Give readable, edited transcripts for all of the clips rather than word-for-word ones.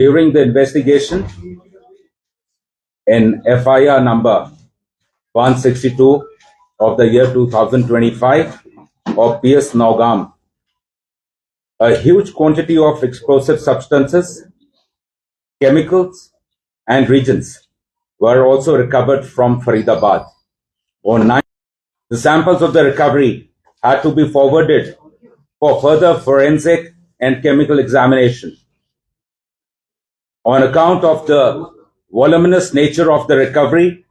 During the investigation in FIR number 162 of the year 2025 of PS Naugam, a huge quantity of explosive substances, chemicals, and reagents were also recovered from Faridabad. On 9, the samples of the recovery had to be forwarded for further forensic and chemical examination. On account of the voluminous nature of the recovery,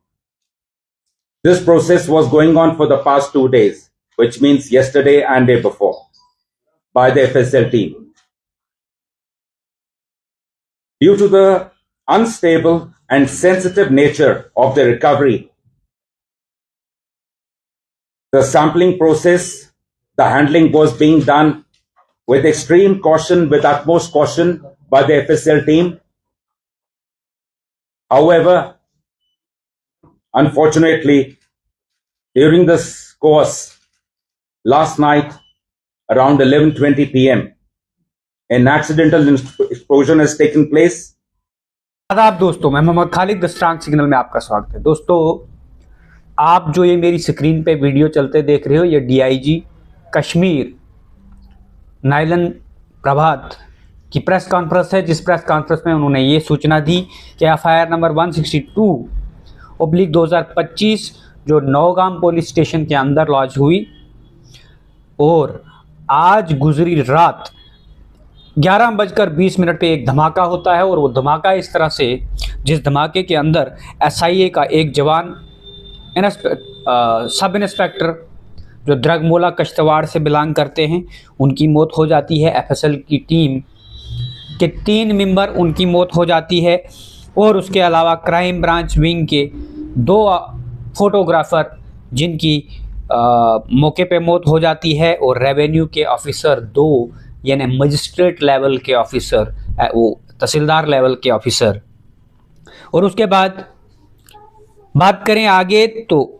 this process was going on for the past 2 days, which means yesterday and day before, by the FSL team. Due to the unstable and sensitive nature of the recovery, the sampling process, the handling was being done with extreme caution, with utmost caution by the FSL team. However, unfortunately, during this course, last night around 11:20 p.m., an accidental explosion has taken place. आदाब दोस्तों, मैं Mohammad Khalid the strong signal में आपका स्वागत है। दोस्तों, आप जो ये मेरी स्क्रीन पे वीडियो चलते देख रहे हो, ये डीआईजी कश्मीर नायलन प्रभात की प्रेस कॉन्फ्रेंस है, जिस प्रेस कॉन्फ्रेंस में उन्होंने ये सूचना दी कि एफआईआर नंबर 162/2025 जो नौगाम पुलिस स्टेशन के अंदर लॉन्च हुई और आज गुजरी रात 11:20 पे एक धमाका होता है। और वो धमाका इस तरह से, जिस धमाके के अंदर एसआईए का एक जवान सब इंस्पेक्टर जो द्रगमोला कश्तवाड़ से बिलोंग करते हैं, उनकी मौत हो जाती है। एफएसएल की टीम के 3 मेंबर उनकी मौत हो जाती है। और उसके अलावा क्राइम ब्रांच विंग के 2 फोटोग्राफर जिनकी मौके पे मौत हो जाती है, और रेवेन्यू के ऑफिसर 2 यानी मजिस्ट्रेट लेवल के ऑफिसर, वो तहसीलदार लेवल के ऑफिसर। और उसके बाद बात करें आगे तो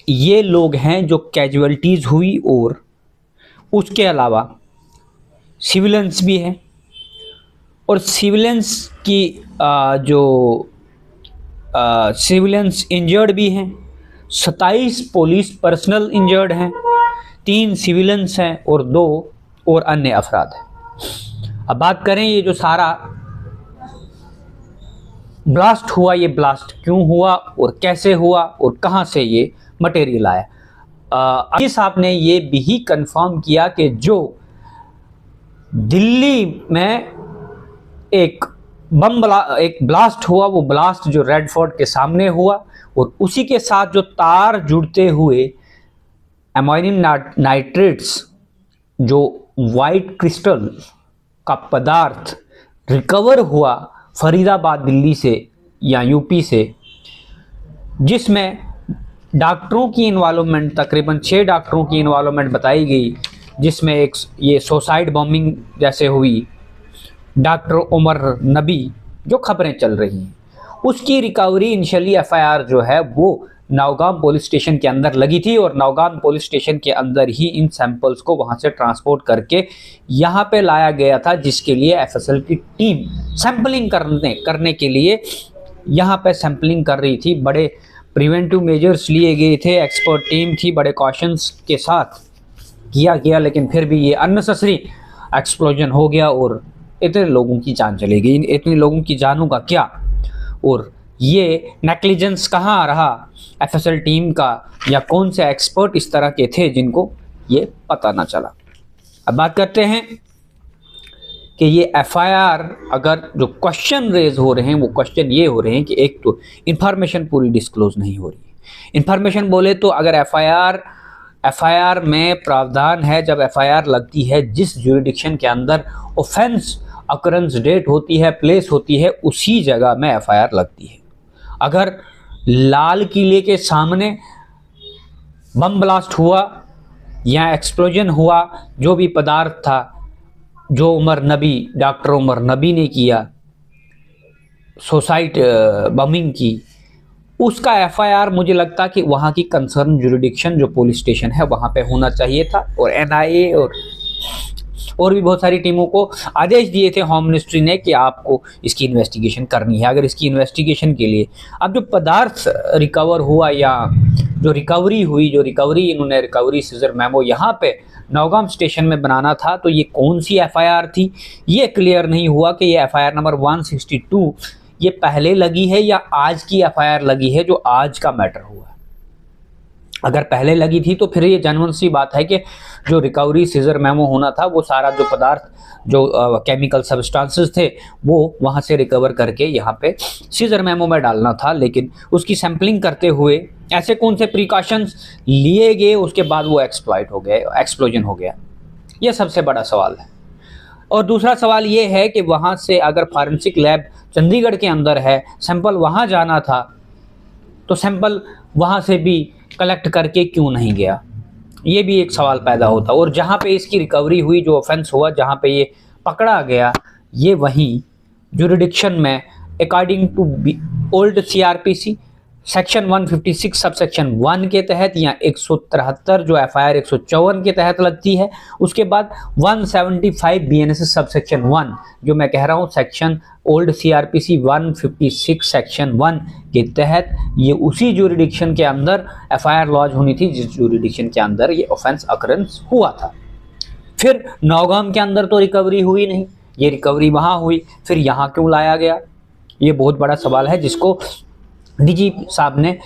ये लोग हैं जो कैजुअल्टीज़ हुई, और उसके अलावा सिविलियंस भी हैं। और सिविलियंस की जो सिविलियंस इंजर्ड भी हैं। 27 पुलिस पर्सनल इंजर्ड हैं, 3 सिविलियंस हैं और 2 और अन्य अफराद हैं। अब बात करें ये जो सारा ब्लास्ट हुआ, ये ब्लास्ट क्यों हुआ और कैसे हुआ और कहाँ से ये मटेरियल आया। आईजी साहब ने ये भी कंफर्म किया कि जो दिल्ली में एक ब्लास्ट हुआ, वो ब्लास्ट जो रेड फोर्ट के सामने हुआ, और उसी के साथ जो तार जुड़ते हुए एमोनियम नाइट्रेट्स जो वाइट क्रिस्टल का पदार्थ रिकवर हुआ फरीदाबाद दिल्ली से या यूपी से, जिसमें डॉक्टरों की इन्वॉल्वमेंट, तकरीबन 6 डॉक्टरों की इन्वॉल्वमेंट बताई गई, जिसमें एक ये सुसाइड बॉम्बिंग जैसे हुई। डॉक्टर उमर नबी जो खबरें चल रही हैं, उसकी रिकवरी इनिशियली एफआईआर जो है वो नौगाम पुलिस स्टेशन के अंदर लगी थी, और नौगाम पुलिस स्टेशन के अंदर ही इन सैंपल्स को वहां से ट्रांसपोर्ट करके यहाँ पे लाया गया था, जिसके लिए एफएसएल की टीम सैंपलिंग करने के लिए यहाँ पे सैंपलिंग कर रही थी। बड़े प्रिवेंटिव मेजर्स लिए गए थे, एक्सपर्ट टीम थी, बड़े कॉशंस के साथ किया गया, लेकिन फिर भी ये अननेसेसरी एक्सप्लोजन हो गया और इतने लोगों की जान चली गई। इतने लोगों की जानों का क्या, और ये नेग्लिजेंस कहाँ रहा एफएसएल टीम का, या कौन से एक्सपर्ट इस तरह के थे जिनको ये पता ना चला। अब बात करते हैं कि ये एफआईआर, अगर जो क्वेश्चन रेज हो रहे हैं वो क्वेश्चन ये हो रहे हैं कि एक तो इन्फॉर्मेशन पूरी डिस्क्लोज नहीं हो रही। इन्फॉर्मेशन बोले तो अगर एफआईआर में प्रावधान है, जब एफआईआर लगती है जिस ज्यूरिडिक्शन के अंदर ऑफेंस अकरेंस डेट होती है, प्लेस होती है, उसी जगह में एफआईआर लगती है। अगर लाल किले के सामने बम ब्लास्ट हुआ या एक्सप्लोजन हुआ, जो भी पदार्थ था जो डॉक्टर उमर नबी ने किया, सुसाइड बमिंग की, उसका एफआईआर मुझे लगता कि वहाँ की कंसर्न ज्यूरिडिक्शन जो पुलिस स्टेशन है वहाँ पे होना चाहिए था, और एनआईए और भी बहुत सारी टीमों को आदेश दिए थे होम मिनिस्ट्री ने कि आपको इसकी इन्वेस्टिगेशन करनी है। अगर इसकी इन्वेस्टिगेशन के लिए अब जो पदार्थ रिकवर हुआ या जो रिकवरी इन्होंने रिकवरी सीजर मेमो यहाँ पे नौगाम स्टेशन में बनाना था, तो ये कौन सी एफआईआर थी ये क्लियर नहीं हुआ कि ये एफआईआर नंबर 162 ये पहले लगी है या आज की एफआईआर लगी है जो आज का मैटर हुआ। अगर पहले लगी थी तो फिर ये जनवन सी बात है कि जो रिकवरी सीजर मेमो होना था वो सारा जो पदार्थ जो केमिकल सब्सटेंसेस थे वो वहाँ से रिकवर करके यहाँ पे सीजर मेमो में डालना था, लेकिन उसकी सैम्पलिंग करते हुए ऐसे कौन से प्रिकॉशंस लिए गए उसके बाद वो एक्सप्लोजन हो गया, ये सबसे बड़ा सवाल है। और दूसरा सवाल ये है कि वहाँ से अगर फॉरेंसिक लैब चंडीगढ़ के अंदर है, सैंपल वहाँ जाना था, तो सैंपल वहाँ से भी कलेक्ट करके क्यों नहीं गया, ये भी एक सवाल पैदा होता। और जहाँ पे इसकी रिकवरी हुई, जो ऑफेंस हुआ, जहाँ पे ये पकड़ा गया, ये वहीं जुरिडिक्शन में according to old CrPC section 156 sub section 1 के तहत या 173 जो एफआईआर 154 के तहत लगती है, उसके बाद 175 बीएनएस सब सेक्शन 1 जो मैं कह रहा हूँ सेक्शन ओल्ड सीआरपीसी 156 सेक्शन 1 के तहत ये उसी जुरिडिक्शन के अंदर एफआईआर लॉन्च होनी थी जिस जुरिडिक्शन के अंदर ये ऑफेंस अकरेंस हुआ था। फिर नौगाम के अंदर तो रिकवरी हुई नहीं, ये रिकवरी वहाँ हुई, फिर यहाँ क्यों लाया गया, ये बहुत बड़ा सवाल है जिसको डीजी साहब ने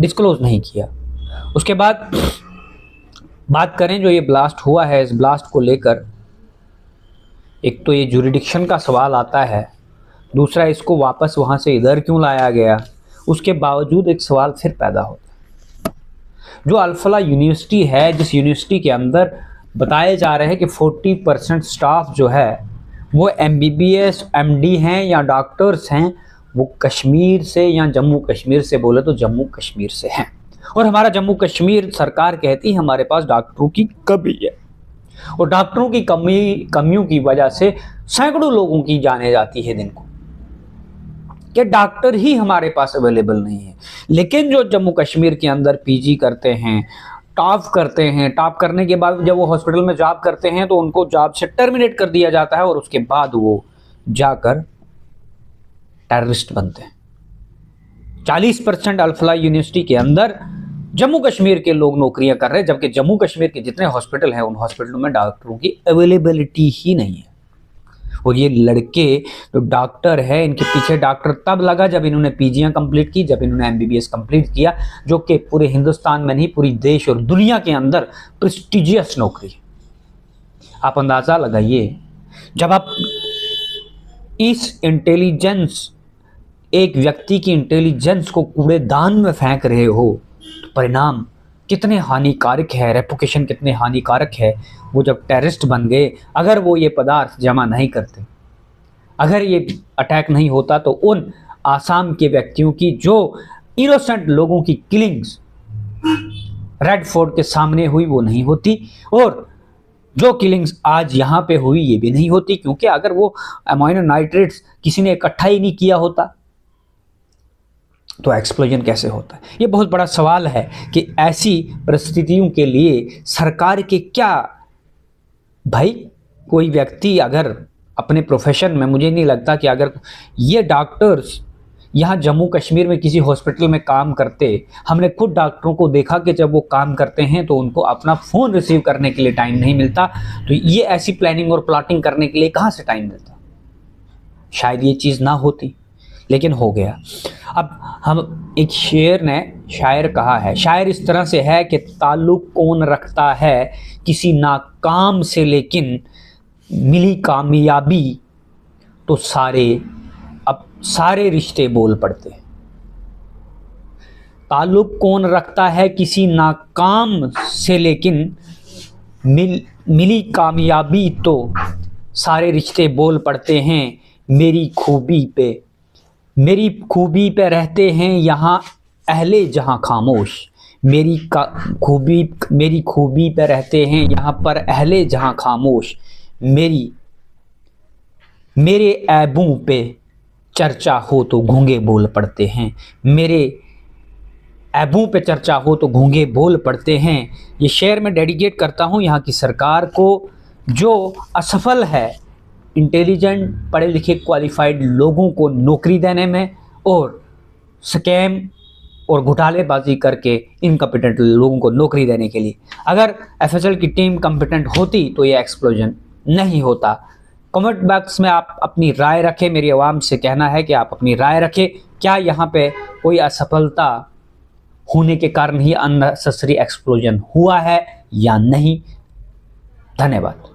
डिस्क्लोज नहीं किया। उसके बाद बात करें जो ये ब्लास्ट हुआ है, इस ब्लास्ट को लेकर एक तो ये जुरिडिक्शन का सवाल आता है, दूसरा इसको वापस वहाँ से इधर क्यों लाया गया, उसके बावजूद एक सवाल फिर पैदा होता है। जो अल्फला यूनिवर्सिटी है, जिस यूनिवर्सिटी के अंदर बताए जा रहे हैं कि 40% स्टाफ जो है वो MBBS MD हैं या डॉक्टर्स हैं, वो कश्मीर से या जम्मू कश्मीर से, बोले तो जम्मू कश्मीर से हैं। और हमारा जम्मू कश्मीर सरकार कहती है हमारे पास डॉक्टरों की कमी है, और डॉक्टरों की कमियों की वजह से सैकड़ों लोगों की जाने जाती है दिन को, कि डॉक्टर ही हमारे पास अवेलेबल नहीं है। लेकिन जो जम्मू कश्मीर के अंदर PG करते हैं, टॉप करते हैं, टॉप करने के बाद जब वो हॉस्पिटल में जॉब करते हैं तो उनको जॉब से टर्मिनेट कर दिया जाता है और उसके बाद वो जाकर टेररिस्ट बनते हैं। 40% अल्फला यूनिवर्सिटी के अंदर जम्मू कश्मीर के लोग नौकरियां कर रहे हैं, जबकि जम्मू कश्मीर के जितने हॉस्पिटल हैं उन हॉस्पिटलों में डॉक्टरों की अवेलेबिलिटी ही नहीं है। और ये लड़के जो डॉक्टर है, इनके पीछे डॉक्टर तब लगा जब इन्होंने PGयां कंप्लीट की, जब इन्होंने MBBS कंप्लीट किया, जो कि पूरे हिंदुस्तान में नहीं पूरी देश और दुनिया के अंदर प्रेस्टिजियस नौकरी है। आप अंदाज़ा लगाइए, जब आप इस इंटेलिजेंस, एक व्यक्ति की इंटेलिजेंस को कूड़ेदान में फेंक रहे हो, तो परिणाम कितने हानिकारक है, रेपुटेशन कितने हानिकारक है। वो जब टेररिस्ट बन गए, अगर वो ये पदार्थ जमा नहीं करते, अगर ये अटैक नहीं होता, तो उन आसाम के व्यक्तियों की, जो इनोसेंट लोगों की किलिंग्स रेड फोर्ट के सामने हुई, वो नहीं होती, और जो किलिंग्स आज यहाँ पे हुई ये भी नहीं होती, क्योंकि अगर वो अमाइनो नाइट्रेट्स किसी ने इकट्ठा ही नहीं किया होता तो एक्सप्लोजन कैसे होता है। ये बहुत बड़ा सवाल है कि ऐसी परिस्थितियों के लिए सरकार के क्या, भाई कोई व्यक्ति अगर अपने प्रोफेशन में, मुझे नहीं लगता कि अगर ये डॉक्टर्स यहाँ जम्मू कश्मीर में किसी हॉस्पिटल में काम करते, हमने खुद डॉक्टरों को देखा कि जब वो काम करते हैं तो उनको अपना फ़ोन रिसीव करने के लिए टाइम नहीं मिलता, तो ये ऐसी प्लानिंग और प्लॉटिंग करने के लिए कहाँ से टाइम मिलता। शायद ये चीज़ ना होती, लेकिन हो गया। अब हम, एक शेर ने शायर कहा है, शायर इस तरह से है कि ताल्लुक़ कौन रखता है किसी नाकाम से, लेकिन मिली कामयाबी तो सारे रिश्ते बोल पड़ते। ताल्लुक़ कौन रखता है किसी नाकाम से, लेकिन मिली कामयाबी तो सारे रिश्ते बोल पड़ते हैं। मेरी खूबी पे रहते हैं यहाँ अहले जहाँ खामोश, मेरी खूबी पे रहते हैं यहाँ पर अहले जहाँ खामोश, मेरे ऐबों पे चर्चा हो तो गूंगे बोल पड़ते हैं, मेरे ऐबों पे चर्चा हो तो गूंगे बोल पड़ते हैं। ये शेर मैं डेडिकेट करता हूँ यहाँ की सरकार को, जो असफल है इंटेलिजेंट पढ़े लिखे क्वालिफाइड लोगों को नौकरी देने में और स्कैम और घोटालेबाजी करके इनकम्पिटेंट लोगों को नौकरी देने के लिए। अगर एफएसएल की टीम कम्पिटेंट होती तो ये एक्सप्लोजन नहीं होता। कमेंट बॉक्स में आप अपनी राय रखें। मेरी आवाम से कहना है कि आप अपनी राय रखें, क्या यहाँ पे कोई असफलता होने के कारण ही अननेसेसरी एक्सप्लोजन हुआ है या नहीं। धन्यवाद।